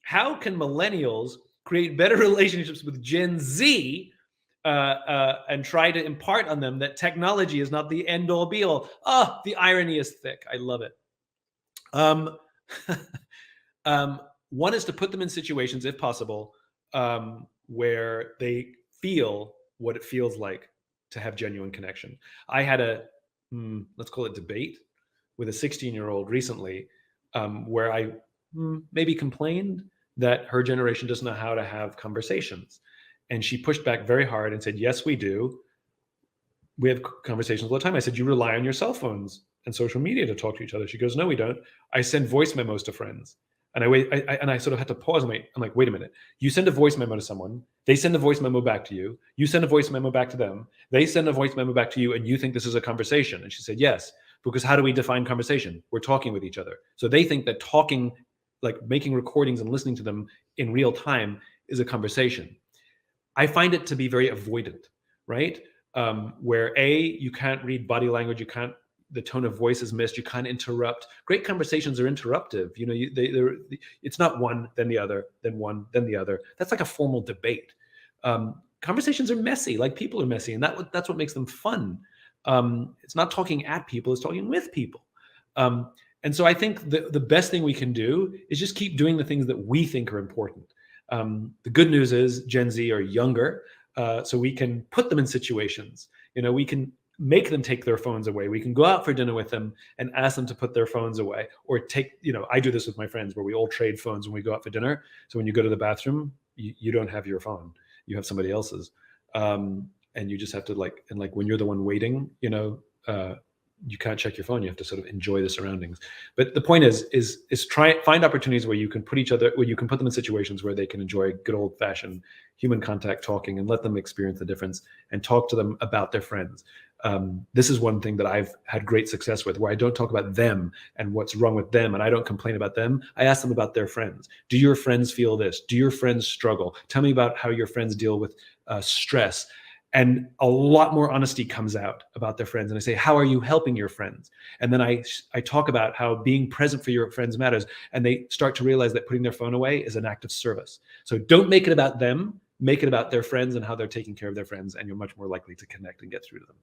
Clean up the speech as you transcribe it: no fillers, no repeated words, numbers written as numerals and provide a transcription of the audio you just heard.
how can millennials create better relationships with Gen Z and try to impart on them that technology is not the end all be all. Oh, the irony is thick. I love it. Um, one is to put them in situations, if possible, where they feel what it feels like to have genuine connection. I had a, let's call it debate with a 16-year-old recently, where I maybe complained that her generation doesn't know how to have conversations. And she pushed back very hard and said, yes, we do. We have conversations all the time. I said, you rely on your cell phones and social media to talk to each other. She goes, no, we don't. I send voice memos to friends. And I sort of had to pause and wait. I'm like, wait a minute. You send a voice memo to someone. They send a voice memo back to you. You send a voice memo back to them. They send a voice memo back to you. And you think this is a conversation. And she said, yes, because how do we define conversation? We're talking with each other. So they think that talking, like making recordings and listening to them in real time, is a conversation. I find it to be very avoidant, right? Where you can't read body language, the tone of voice is missed, you can't interrupt. Great conversations are interruptive. You know, it's not one, then the other, then one, then the other. That's like a formal debate. Conversations are messy, like people are messy, and that's what makes them fun. It's not talking at people, it's talking with people. And so I think the best thing we can do is just keep doing the things that we think are important. The good news is Gen Z are younger, so we can put them in situations. You know, we can make them take their phones away. We can go out for dinner with them and ask them to put their phones away, or I do this with my friends where we all trade phones when we go out for dinner. So when you go to the bathroom, you don't have your phone, you have somebody else's. And you just have to when you're the one waiting, you can't check your phone. You have to sort of enjoy the surroundings. But the point is find opportunities where you can put them in situations where they can enjoy good old fashioned human contact, talking, and let them experience the difference and talk to them about their friends. This is one thing that I've had great success with, where I don't talk about them and what's wrong with them, and I don't complain about them. I ask them about their friends. Do your friends feel this? Do your friends struggle? Tell me about how your friends deal with stress. And a lot more honesty comes out about their friends. And I say, how are you helping your friends? And then I talk about how being present for your friends matters. And they start to realize that putting their phone away is an act of service. So don't make it about them, make it about their friends and how they're taking care of their friends. And you're much more likely to connect and get through to them.